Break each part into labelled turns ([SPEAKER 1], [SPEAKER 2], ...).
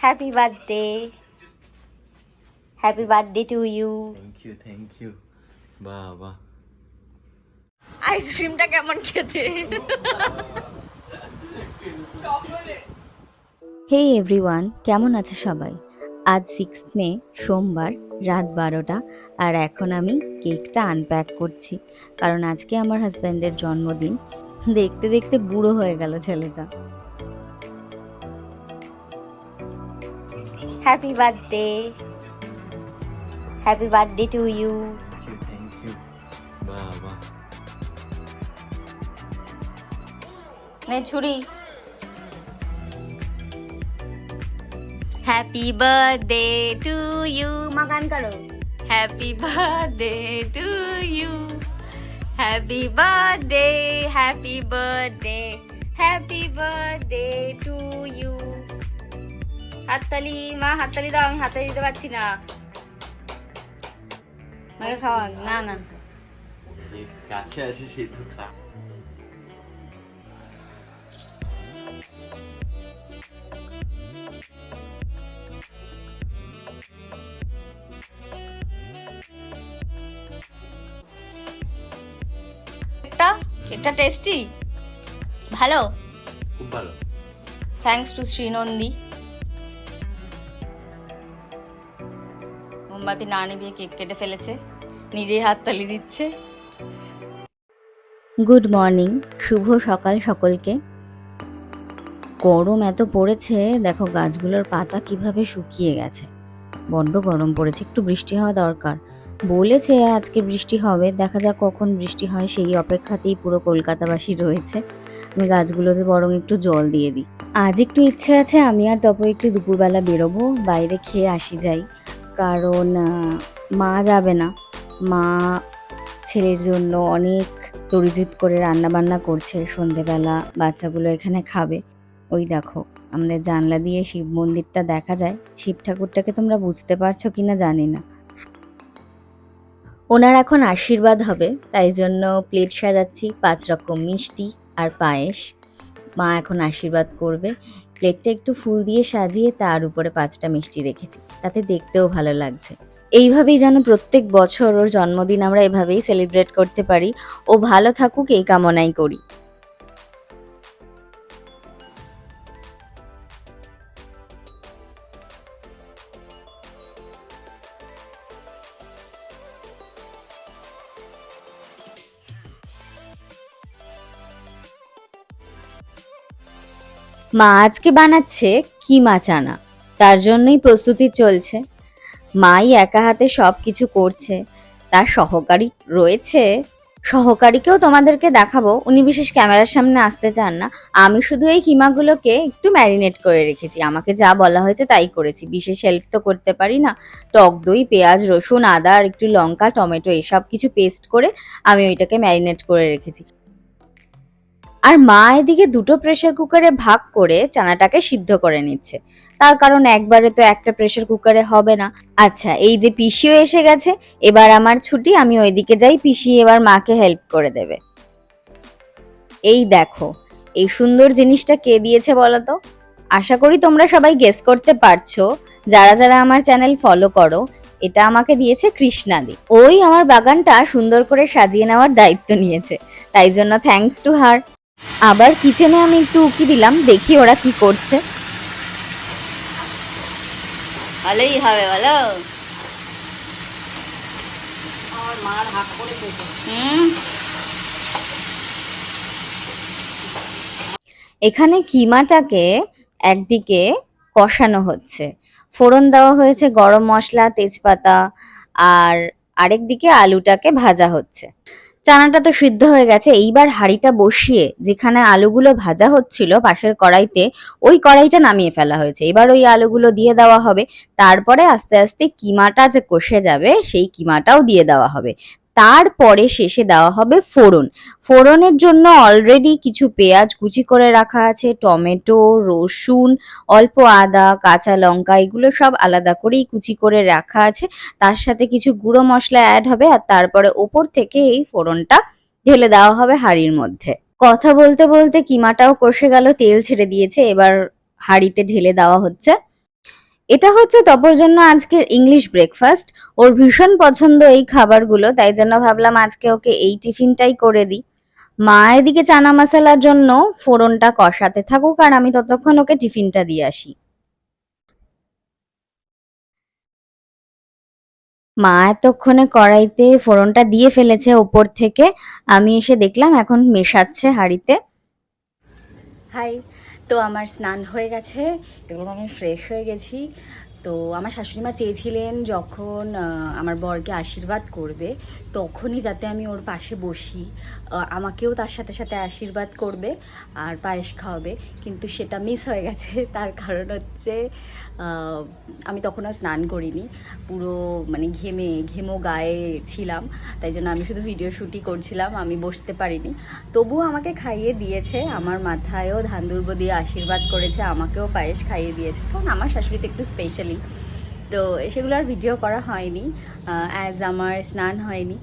[SPEAKER 1] Happy birthday, happy birthday to you.
[SPEAKER 2] Thank you বাবা।
[SPEAKER 1] আইসক্রিমটা কেমন খেতে? হে এভরিওয়ান, কেমন আছে সবাই? আজ 6 মে সোমবার, রাত 12টা। আর এখন আমি কেকটা আনপ্যাক করছি, কারণ আজকে আমার হাজব্যান্ডের জন্মদিন। দেখতে দেখতে বুড়ো হয়ে গেল ছেলেটা। Happy birthday, happy birthday to you.
[SPEAKER 2] Thank you বাবা।
[SPEAKER 1] নে ছুরি। হ্যাপি বার্থডে টু ইউ, মা গান করো। Happy birthday to you, happy birthday, happy birthday, happy birthday to you. হাততালি মা, হাততালি দাও। আমি হাততালি দিতে পারছি না। মাকে খাওয়া না না।
[SPEAKER 2] যে কাছে আছে সে তো খা।
[SPEAKER 1] কেকটা টেস্টি, ভালো,
[SPEAKER 2] খুব ভালো।
[SPEAKER 1] Thanks to Shrinandi. মোমবাতি না নিভিয়ে কেক কেটে ফেলেছে, নিজেই হাততালি দিচ্ছে। গুড মর্নিং, শুভ সকাল সকলকে। গরম এত পড়েছে, দেখো গাছগুলোর পাতা কিভাবে শুকিয়ে গেছে। বড্ড গরম পড়েছে, একটু বৃষ্টি হওয়া দরকার। বলেছে আজকে বৃষ্টি হবে, দেখা যাক কখন বৃষ্টি হয়, সেই অপেক্ষাতেই পুরো কলকাতাবাসী রয়েছে। আমি গাছগুলোতে বরং একটু জল দিয়ে দিই। আজ একটু ইচ্ছে আছে আমি আর তপু একটু দুপুরবেলা বেরোবো, বাইরে খেয়ে আসি যাই। কারণ মা যাবে না, মা ছেলের জন্য অনেক তরিজুত করে রান্না বান্না করছে। সন্ধেবেলা বাচ্চাগুলো এখানে খাবে। ওই দেখো আমাদের জানলা দিয়ে শিব মন্দিরটা দেখা যায়। শিব ঠাকুরটাকে তোমরা বুঝতে পারছো কিনা জানি না। ওনার এখন আশীর্বাদ হবে, তাই জন্য প্লেট সাজাচ্ছি, 5 রকম মিষ্টি আর পায়েস। মা এখন আশীর্বাদ করবে। প্লেটটা একটু ফুল দিয়ে সাজিয়ে তার উপরে 5টা মিষ্টি রেখেছি, তাতে দেখতেও ভালো লাগছে। এইভাবেই যেন প্রত্যেক বছর ওর জন্মদিন আমরা এভাবেই সেলিব্রেট করতে পারি। ও ভালো থাকুক এই কামনাই করি। মা আজকে বানাচ্ছে কিমা চানা, তার জন্যই প্রস্তুতি চলছে। মাই একা হাতে সব কিছু করছে, তার সহকারী রয়েছে। সহকারীকেও তোমাদেরকে দেখাবো, উনি বিশেষ ক্যামেরার সামনে আসতে চান না। আমি শুধু এই কিমাগুলোকে একটু ম্যারিনেট করে রেখেছি, আমাকে যা বলা হয়েছে তাই করেছি, বিশেষ হেল্প তো করতে পারি না। টক দই, পেঁয়াজ, রসুন, আদা আর একটু লঙ্কা, টমেটো এসব কিছু পেস্ট করে আমি ওইটাকে ম্যারিনেট করে রেখেছি। আর মা এদিকে 2টো প্রেসার কুকারে ভাগ করে চানাটাকে সিদ্ধ করে নিচ্ছে, তার কারণ একবারে তো একটা প্রেসার কুকারে হবে না। আচ্ছা, এই যে পিসিও এসে গেছে, এবার আমার ছুটি, আমি ওইদিকে যাই, পিসি এবার মাকে হেল্প করে দেবে। এই দেখো, এই সুন্দর জিনিসটা কে দিয়েছে বলো তো? আশা করি তোমরা সবাই গেস করতে পারছো, যারা যারা আমার চ্যানেল ফলো করো। এটা আমাকে দিয়েছে কৃষ্ণাদি। ওই আমার বাগানটা সুন্দর করে সাজিয়ে নেওয়ার দায়িত্ব নিয়েছে, তাই জন্য থ্যাঙ্কস টু হার। আবার কিচেনে আমি একটু উকি দিলাম, দেখি ওরা কি করছে। ভালোই হবে বলো। এখানে কিমাটাকে একদিকে কষানো হচ্ছে, ফোড়ন দেওয়া হয়েছে গরম মশলা, তেজপাতা, আর আরেকদিকে আলুটাকে ভাজা হচ্ছে। চানাটা তো সিদ্ধ হয়ে গেছে, এইবার হাঁড়িটা বসিয়ে যেখানে আলুগুলো ভাজা হচ্ছিল পাশের কড়াইতে, ওই কড়াইটা নামিয়ে ফেলা হয়েছে। এবার ওই আলুগুলো দিয়ে দেওয়া হবে, তারপরে আস্তে আস্তে কিমাটা যে কষে যাবে সেই কিমাটাও দিয়ে দেওয়া হবে। তারপরে শেষে দেওয়া হবে ফোড়ন। ফোড়নের জন্য অলরেডি কিছু পেঁয়াজ কুচি করে রাখা আছে, টমেটো, রসুন, অল্প আদা, কাঁচা লঙ্কা, এগুলো সব আলাদা করেই কুচি করে রাখা আছে। তার সাথে কিছু গুঁড়ো মশলা অ্যাড হবে, আর তারপরে ওপর থেকে এই ফোড়নটা ঢেলে দেওয়া হবে হাঁড়ির মধ্যে। কথা বলতে বলতে কিমাটাও কষে গেল, তেল ছেড়ে দিয়েছে, এবার হাঁড়িতে ঢেলে দেওয়া হচ্ছে। এটা হচ্ছে তপর জন্য আজকের ইংলিশ ব্রেকফাস্ট। ওর ভীষণ পছন্দ এই খাবারগুলো, তাই জন্য ভাবলাম আজকে ওকে এই টিফিনটাই করে দিই। মা এদিকে চানা মশলার জন্য ফোড়নটা কষাতে থাকুক, আর আমি ততক্ষণ ওকে টিফিনটা দিয়ে আসি। মা এতক্ষণে কড়াইতে ফোড়নটা দিয়ে ফেলেছে ওপর থেকে, আমি এসে দেখলাম এখন মেশাচ্ছে হাঁড়িতে। হাই, তো আমার স্নান হয়ে গেছে, এবং আমি ফ্রেশ হয়ে গেছি। তো আমার শাশুড়িমা চেয়েছিলেন যখন আমার বরকে আশীর্বাদ করবে তখনই যাতে আমি ওর পাশে বসি, আমাকেও তার সাথে সাথে আশীর্বাদ করবে আর পায়েস খাওয়াবে, কিন্তু সেটা মিস হয়ে গেছে। তার কারণ হচ্ছে আমি তখন আর স্নান করিনি, পুরো মানে ঘেমো গায়ে ছিলাম, তাই জন্য আমি শুধু ভিডিও শ্যুটই করছিলাম, আমি বসতে পারিনি। তবুও আমাকে খাইয়ে দিয়েছে, আমার মাথায়ও ধান দুর্ব দিয়ে আশীর্বাদ করেছে, আমাকেও পায়েস খাইয়ে দিয়েছে, কারণ আমার শাশুড়ি তো একটু স্পেশালি। তো সেগুলো আর ভিডিও করা হয়নি, অ্যাজ আমার স্নান হয়নি।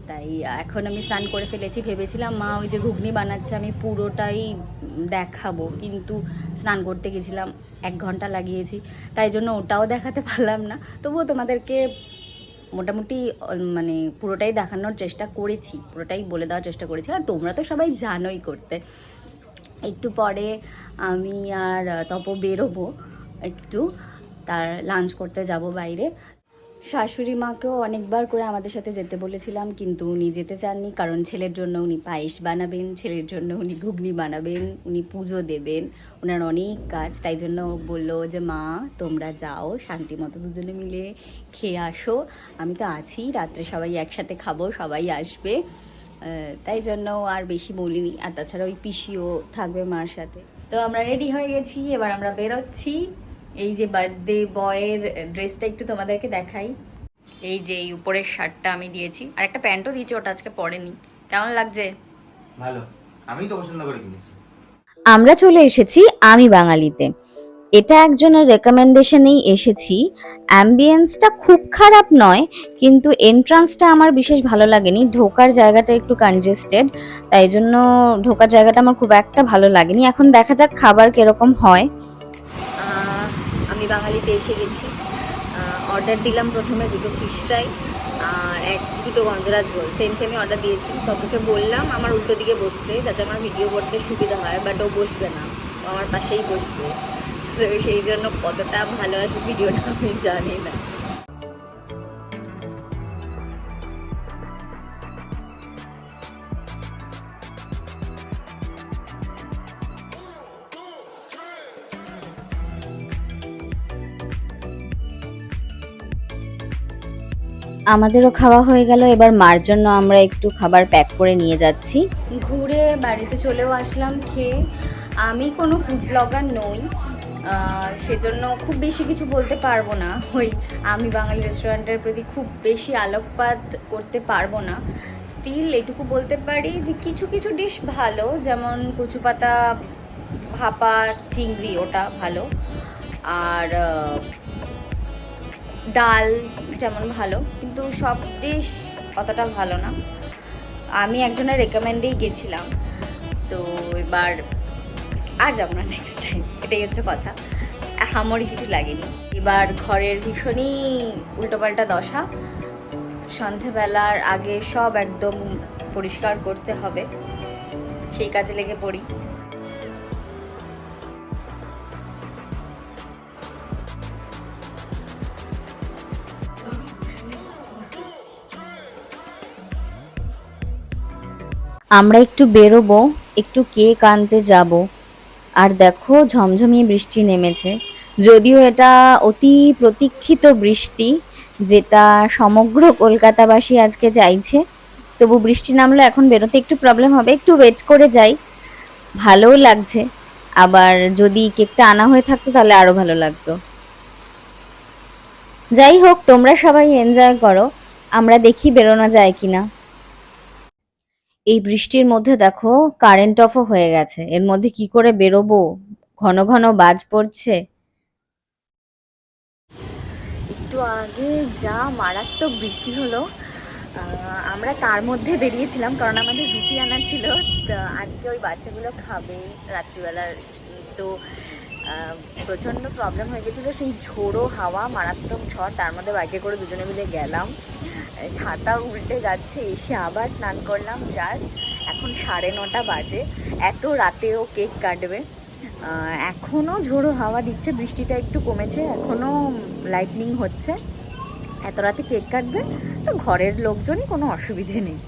[SPEAKER 1] তাই এখন আমি স্নান করে ফেলেছি। ভেবেছিলাম মা ওই যে ঘুগনি বানাচ্ছে আমি পুরোটাই দেখাবো, কিন্তু স্নান করতে গেছিলাম, 1 ঘন্টা লাগিয়েছি, তাই জন্য ওটাও দেখাতে পারলাম না। তবুও তোমাদেরকে মোটামুটি মানে পুরোটাই দেখানোর চেষ্টা করেছি, পুরোটাই বলে দেওয়ার চেষ্টা করেছি, আর তোমরা তো সবাই জানোই করতে। একটু পরে আমি আর তপ বেরোবো, একটু তার লাঞ্চ করতে যাব বাইরে। শাশুড়ি মাকেও অনেকবার করে আমাদের সাথে যেতে বলেছিলাম, কিন্তু উনি যেতে চাননি, কারণ ছেলের জন্য উনি পায়েস বানাবেন, ছেলের জন্য উনি ঘুগনি বানাবেন, উনি পুজো দেবেন, ওনার অনেক কাজ। তাই জন্য বললো যে মা তোমরা যাও শান্তি মতো দুজনে মিলে খেয়ে আসো, আমি তো আছি, রাত্রে সবাই একসাথে খাবো, সবাই আসবে। তাই জন্য আর বেশি বলিনি, আর তাছাড়া ওই পিসিও থাকবে মার সাথে। তো আমরা রেডি হয়ে গেছি, এবার আমরা বেরোচ্ছি। এই যে বার্থডে বয়ের ড্রেসটা একটু তোমাদেরকে দেখাই। এই যে এই উপরের শার্টটা আমি দিয়েছি, আর একটা প্যান্টও দিয়েছি, ওটা আজকে পরেনি। কেমন লাগছে?
[SPEAKER 2] ভালো, আমি তো পছন্দ করে কিনেছি।
[SPEAKER 1] আমরা চলে এসেছি আমি বাঙালিতে। এটা একজনের রেকমেন্ডেশনেই এসেছি। অ্যাম্বিয়েন্সটা খুব খারাপ নয়, কিন্তু এন্ট্রান্সটা আমার বিশেষ ভালো লাগেনি, ঢোকার জায়গাটা একটু কনজেস্টেড, তাই জন্য ঢোকার জায়গাটা আমার খুব একটা ভালো লাগেনি। এখন দেখা যাক খাবার কিরকম হয়। আমি বাঙালিতে এসে গেছি। অর্ডার দিলাম প্রথমে 2টো ফিশ ফ্রাই আর 2টো গন্ধরাজ রোল, সেমই অর্ডার দিয়েছি। তপকে বললাম আমার উল্টো দিকে বসতে, যাতে আমার ভিডিও করতে সুবিধা হয়, বাট ও বসবে না, ও আমার পাশেই বসবে। তো সেই জন্য কতটা ভালো আছে ভিডিওটা আমি জানি না। আমাদেরও খাওয়া হয়ে গেল, এবার মার জন্য আমরা একটু খাবার প্যাক করে নিয়ে যাচ্ছি। ঘুরে বাড়িতে চলেও আসলাম খেয়ে। আমি কোনো ফুড ব্লগার নই, সেজন্য খুব বেশি কিছু বলতে পারবো না। ওই আমি বাঙালি রেস্টুরেন্টের প্রতি খুব বেশি আলোকপাত করতে পারবো না। স্টিল এটুকু বলতে পারি যে কিছু কিছু ডিশ ভালো, যেমন কচু পাতা ভাপা চিংড়ি, ওটা ভালো, আর ডাল যেমন ভালো, কিন্তু সব ডিশ অতটা ভালো না। আমি একজনের রেকমেন্ডেই গেছিলাম, তো এবার আর যাবো না নেক্সট টাইম, এটাই হচ্ছে কথা। আমারই কিছু লাগেনি। এবার ঘরের ভীষণই উল্টোপাল্টা দশা, সন্ধেবেলার আগে সব একদম পরিষ্কার করতে হবে, সেই কাজে লেগে পড়ি। আমরা একটু বেরোবো, একটু কেক আনতে যাব, আর দেখো ঝমঝমিয়ে বৃষ্টি নেমেছে। যদিও এটা অতি প্রতীক্ষিত বৃষ্টি, যেটা সমগ্র কলকাতাবাসী আজকে চাইছে, তবু বৃষ্টি নামলে এখন বেরোতে একটু প্রবলেম হবে, একটু ওয়েট করে যাই। ভালোও লাগছে, আবার যদি কেকটা আনা হয়ে থাকতো তাহলে আরো ভালো লাগতো। যাই হোক, তোমরা সবাই এনজয় করো, আমরা দেখি বেরোনো যায় কিনা। এই বৃষ্টির মধ্যে দেখো কারেন্ট অফও হয়ে গেছে, এর মধ্যে কি করে বেরোবো, ঘন ঘন বাজ পড়ছে। একটু আগে যা মারাত্মক বৃষ্টি হলো, আমরা তার মধ্যে বেরিয়েছিলাম, কারণ আমাদের রুটি আনা ছিল, তো আজকে ওই বাচ্চাগুলো খাবে রাত্রিবেলার। তো প্রচণ্ড প্রবলেম হয়ে গেছিলো, সেই ঝোড়ো হাওয়া, মারাত্মক ঝড়, তার মধ্যে বাইকে করে দুজনে মিলে গেলাম, ছাতা উল্টে যাচ্ছে, এসে আবার স্নান করলাম। জাস্ট এখন 9:30 বাজে, এত রাতেও কেক কাটবে। এখনও ঝোড়ো হাওয়া দিচ্ছে, বৃষ্টিটা একটু কমেছে, এখনও লাইটনিং হচ্ছে। এত রাতে কেক কাটবে তো ঘরের লোকজনই, কোনো অসুবিধে নেই।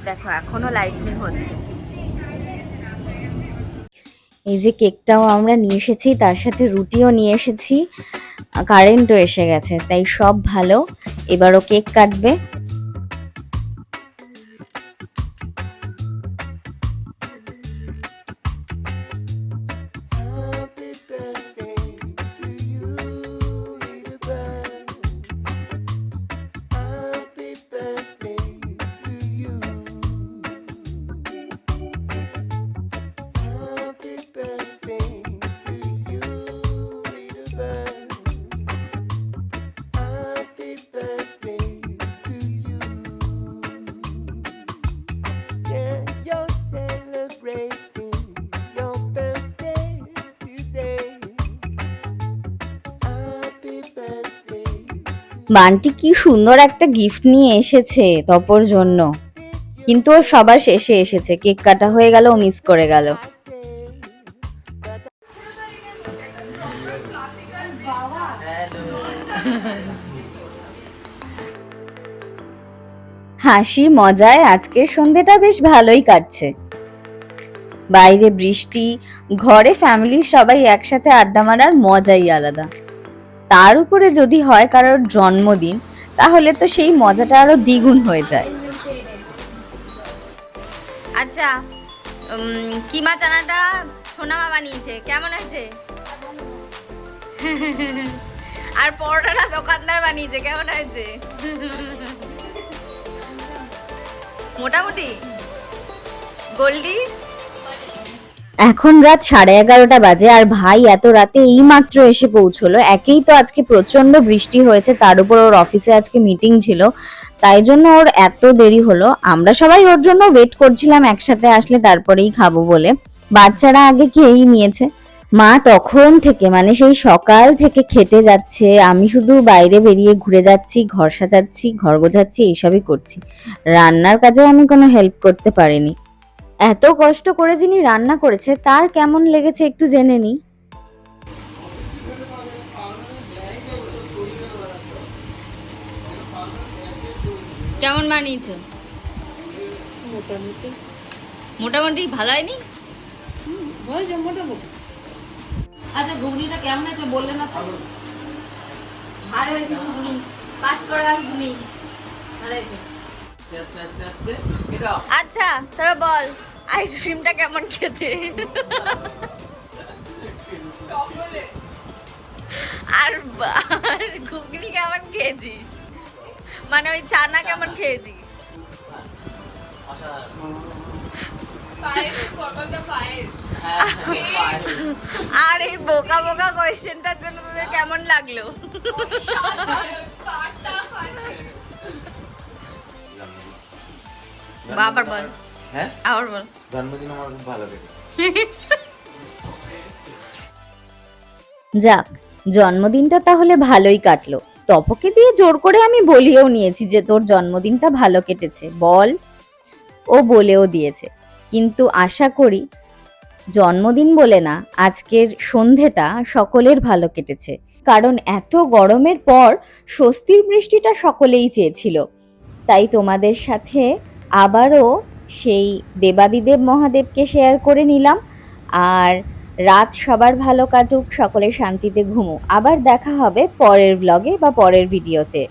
[SPEAKER 1] দেখো এখনও লাইটনিং হচ্ছে। এই যে কেকটাও আমরা নিয়ে এসেছি, তার সাথে রুটিও নিয়ে এসেছি, কারেন্টও এসে গেছে, তাই সব ভালো। এবারও কেক কাটবে। বান্টি কি সুন্দর একটা গিফট নিয়ে এসেছে তপর জন্য, কিন্তু ও সবার শেষে এসেছে, কেক কাটা হয়ে গেল, ও মিস করে গেল। হাসি মজায় আজকের সন্ধ্যেটা বেশ ভালোই কাটছে। বাইরে বৃষ্টি, ঘরে ফ্যামিলির সবাই একসাথে আড্ডা মারার মজাই আলাদা। তার উপরে যদি হয় কারোর জন্মদিন, তাহলে তো সেই মজাটা আরো দ্বিগুণ হয়ে যায়। আচ্ছা, কিমা চানাটা সোনামা বানিয়েছে, কেমন আছে? আর পরোটাটা দোকানদার বানিয়েছে, কেমন হয়েছে? মোটামুটি গোল্ডি। এখন রাত 11:30 বাজে, আর ভাই এত রাতে এই মাত্র এসে পৌঁছলো। একেই তো আজকে প্রচন্ড বৃষ্টি হয়েছে, তার উপর ওর অফিসে আজকে মিটিং ছিল, তাই জন্য ওর এত দেরি হলো। আমরা সবাই ওর জন্য ওয়েট করছিলাম, একসাথে আসলে তারপরেই খাবো বলে। বাচ্চারা আগে খেয়েই নিয়েছে। মা তখন থেকে, মানে সেই সকাল থেকে খেটে যাচ্ছে, আমি শুধু বাইরে বেরিয়ে ঘুরে যাচ্ছি, ঘর সাজাচ্ছি, ঘর গোছাচ্ছি, এইসবই করছি। রান্নার কাজে আমি কোনো হেল্প করতে পারিনি। এত কষ্ট করে যিনি রান্না করেছে তার কেমন লেগেছে একটু জেনে নি। কেমন বানিয়েছো? মোটামুটি মোটামুটি ভালো হয়নি? হয়েছে মোটামুটি। আচ্ছা ঘুগনিটা কেমন আছে বললে না তো? ভালো হয়েছে ঘুগনি, পাস করে গেল ঘুগনি, ভালো হয়েছে। আচ্ছা তোরা বল, আইসক্রিমটা কেমন খেতে? আর ঘুগনি কেমন খেয়েছিস, মানে ওই চানা কেমন খেয়েছিস? আর এই বোকা বোকা কোয়েশ্চেনটার জন্য তোদের কেমন লাগলো? আবার বল। হ্যাঁ আবার বল। জন্মদিন আমার খুব ভালো কেটেছে। যাক, জন্মদিনটা তাহলে ভালোই কাটলো। তপকে দিয়ে জোর করে আমি বলিয়েও নিয়েছি যে তোর জন্মদিনটা ভালো কেটেছে, বল। ও বলেও দিয়েছে, কিন্তু আশা করি জন্মদিন বলে না, আজকের সন্ধেটা সকলের ভালো কেটেছে। কারণ এত গরমের পর স্বস্তির বৃষ্টিটা সকলেই চেয়েছিল। তাই তোমাদের সাথে আবারও সেই দেবাদিদেব মহাদেবকে শেয়ার করে নিলাম। আর রাত সবার ভালো কাটুক, সকলে শান্তিতে ঘুমো। আবার দেখা হবে পরের ব্লগে বা পরের ভিডিওতে।